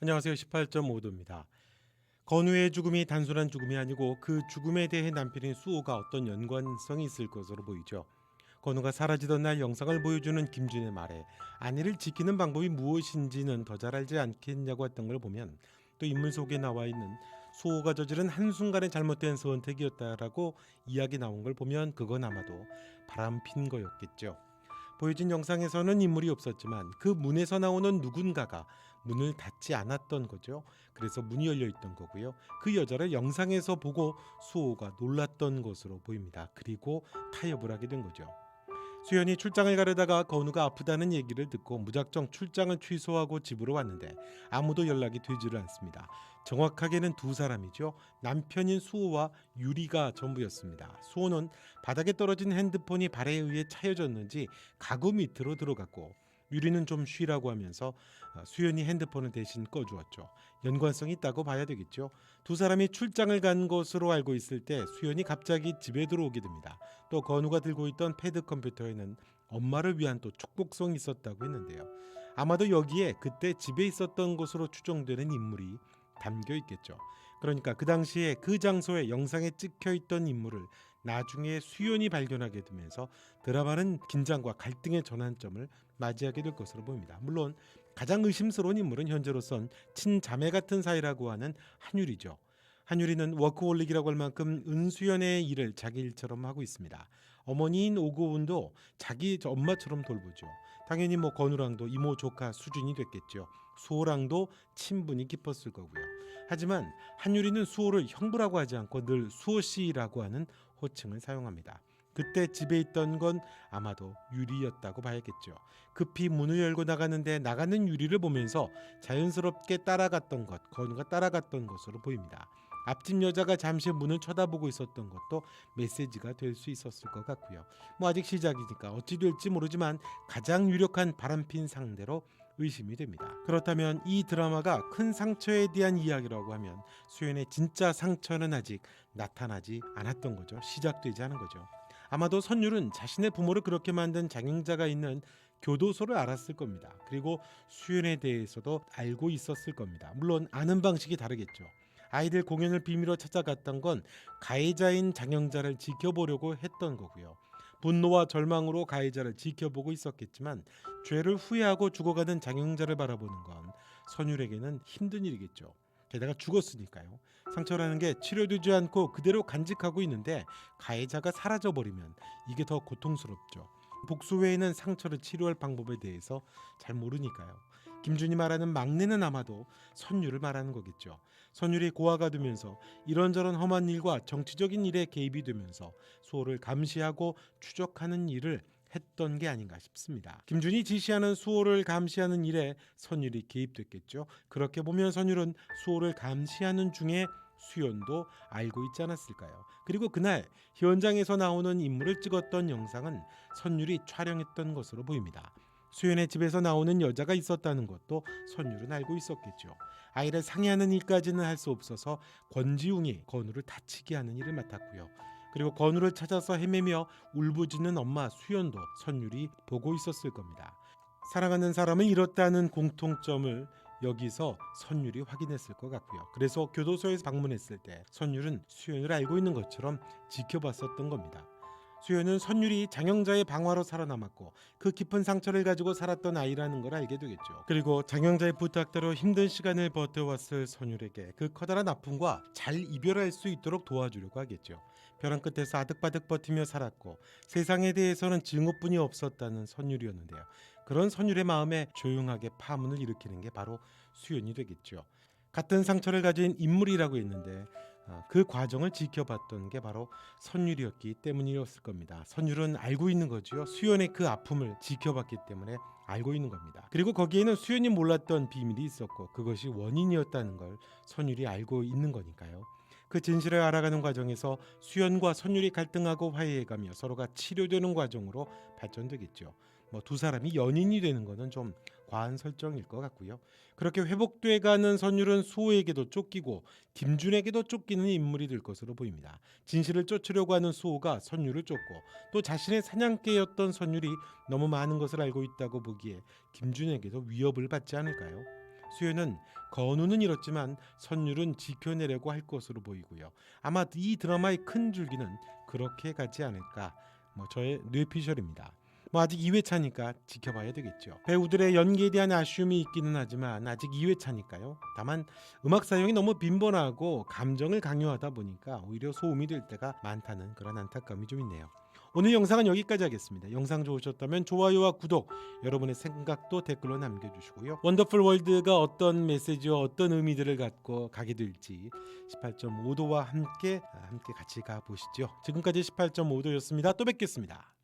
안녕하세요. 18.5도입니다. 건우의 죽음이 단순한 죽음이 아니고 그 죽음에 대해 남편인 수호가 어떤 연관성이 있을 것으로 보이죠. 건우가 사라지던 날 영상을 보여주는 김준의 말에 아내를 지키는 방법이 무엇인지는 더 잘 알지 않겠냐고 했던 걸 보면, 또 인물 속에 나와 있는 수호가 저지른 한순간의 잘못된 선택이었다라고 이야기 나온 걸 보면 그건 아마도 바람핀 거였겠죠. 보여진 영상에서는 인물이 없었지만 그 문에서 나오는 누군가가 문을 닫지 않았던 거죠. 그래서 문이 열려 있던 거고요. 그 여자를 영상에서 보고 수호가 놀랐던 것으로 보입니다. 그리고 타협을 하게 된 거죠. 수연이 출장을 가려다가 건우가 아프다는 얘기를 듣고 무작정 출장을 취소하고 집으로 왔는데 아무도 연락이 되지를 않습니다. 정확하게는 두 사람이죠. 남편인 수호와 유리가 전부였습니다. 수호는 바닥에 떨어진 핸드폰이 발에 의해 차여졌는지 가구 밑으로 들어갔고, 유리는 좀 쉬라고 하면서 수연이 핸드폰을 대신 꺼주었죠. 연관성이 있다고 봐야 되겠죠. 두 사람이 출장을 간 것으로 알고 있을 때 수연이 갑자기 집에 들어오게 됩니다. 또 건우가 들고 있던 패드 컴퓨터에는 엄마를 위한 또 축복성이 있었다고 했는데요. 아마도 여기에 그때 집에 있었던 것으로 추정되는 인물이 담겨 있겠죠. 그러니까 그 당시에 그 장소에 영상에 찍혀 있던 인물을 나중에 수연이 발견하게 되면서 드라마는 긴장과 갈등의 전환점을 맞이하게 될 것으로 보입니다. 물론 가장 의심스러운 인물은 현재로선 친자매 같은 사이라고 하는 한유리죠. 한유리는 워크홀릭이라고 할 만큼 은수연의 일을 자기 일처럼 하고 있습니다. 어머니인 오고운도 자기 엄마처럼 돌보죠. 당연히 건우랑도 이모 조카 수준이 됐겠죠. 수호랑도 친분이 깊었을 거고요. 하지만 한유리는 수호를 형부라고 하지 않고 늘 수호씨라고 하는 호칭을 사용합니다. 그때 집에 있던 건 아마도 유리였다고 봐야겠죠. 급히 문을 열고 나가는데 나가는 유리를 보면서 자연스럽게 따라갔던 것, 건우가 따라갔던 것으로 보입니다. 앞집 여자가 잠시 문을 쳐다보고 있었던 것도 메시지가 될 수 있었을 것 같고요. 아직 시작이니까 어찌 될지 모르지만 가장 유력한 바람핀 상대로 의심이 됩니다. 그렇다면 이 드라마가 큰 상처에 대한 이야기라고 하면 수연의 진짜 상처는 아직 나타나지 않았던 거죠. 시작되지 않은 거죠. 아마도 선율은 자신의 부모를 그렇게 만든 장영자가 있는 교도소를 알았을 겁니다. 그리고 수연에 대해서도 알고 있었을 겁니다. 물론 아는 방식이 다르겠죠. 아이들 공연을 비밀로 찾아갔던 건 가해자인 장영자를 지켜보려고 했던 거고요. 분노와 절망으로 가해자를 지켜보고 있었겠지만 죄를 후회하고 죽어가는 장영자를 바라보는 건 선율에게는 힘든 일이겠죠. 게다가 죽었으니까요. 상처라는 게 치료되지 않고 그대로 간직하고 있는데 가해자가 사라져버리면 이게 더 고통스럽죠. 복수 외에는 상처를 치료할 방법에 대해서 잘 모르니까요. 김준이 말하는 막내는 아마도 선율을 말하는 거겠죠. 선율이 고아가 되면서 이런저런 험한 일과 정치적인 일에 개입이 되면서 수호를 감시하고 추적하는 일을 했던 게 아닌가 싶습니다. 김준이 지시하는 수호를 감시하는 일에 선율이 개입됐겠죠. 그렇게 보면 선율은 수호를 감시하는 중에 수연도 알고 있지 않았을까요? 그리고 그날 현장에서 나오는 인물을 찍었던 영상은 선율이 촬영했던 것으로 보입니다. 수연의 집에서 나오는 여자가 있었다는 것도 선율은 알고 있었겠죠. 아이를 상해하는 일까지는 할 수 없어서 권지웅이 건우를 다치게 하는 일을 맡았고요. 그리고 건우를 찾아서 헤매며 울부짖는 엄마 수연도 선율이 보고 있었을 겁니다. 사랑하는 사람을 잃었다는 공통점을 여기서 선율이 확인했을 것 같고요. 그래서 교도소에서 방문했을 때 선율은 수연을 알고 있는 것처럼 지켜봤었던 겁니다. 수연은 선율이 장영자의 방화로 살아남았고 그 깊은 상처를 가지고 살았던 아이라는 걸 알게 되겠죠. 그리고 장영자의 부탁대로 힘든 시간을 버텨왔을 선율에게 그 커다란 아픔과 잘 이별할 수 있도록 도와주려고 하겠죠. 벼랑 끝에서 아득바득 버티며 살았고 세상에 대해서는 증오뿐이 없었다는 선율이었는데요. 그런 선율의 마음에 조용하게 파문을 일으키는 게 바로 수연이 되겠죠. 같은 상처를 가진 인물이라고 했는데 그 과정을 지켜봤던 게 바로 선율이었기 때문이었을 겁니다. 선율은 알고 있는 거죠. 수연의 그 아픔을 지켜봤기 때문에 알고 있는 겁니다. 그리고 거기에는 수연이 몰랐던 비밀이 있었고 그것이 원인이었다는 걸 선율이 알고 있는 거니까요. 그 진실을 알아가는 과정에서 수연과 선율이 갈등하고 화해해가며 서로가 치료되는 과정으로 발전되겠죠. 두 사람이 연인이 되는 것은 좀 과한 설정일 것 같고요. 그렇게 회복돼가는 선율은 수호에게도 쫓기고 김준에게도 쫓기는 인물이 될 것으로 보입니다. 진실을 쫓으려고 하는 수호가 선율을 쫓고 또 자신의 사냥개였던 선율이 너무 많은 것을 알고 있다고 보기에 김준에게도 위협을 받지 않을까요? 수연은 건우는 잃었지만 선율은 지켜내려고 할 것으로 보이고요. 아마 이 드라마의 큰 줄기는 그렇게 가지 않을까. 저의 뇌피셜입니다. 아직 2회차니까 지켜봐야 되겠죠. 배우들의 연기에 대한 아쉬움이 있기는 하지만 아직 2회차니까요. 다만 음악 사용이 너무 빈번하고 감정을 강요하다 보니까 오히려 소음이 될 때가 많다는 그런 안타까움이 좀 있네요. 오늘 영상은 여기까지 하겠습니다. 영상 좋으셨다면 좋아요와 구독, 여러분의 생각도 댓글로 남겨주시고요. 원더풀 월드가 어떤 메시지와 어떤 의미들을 갖고 가게 될지 18.5도와 함께 같이 가보시죠. 지금까지 18.5도였습니다. 또 뵙겠습니다.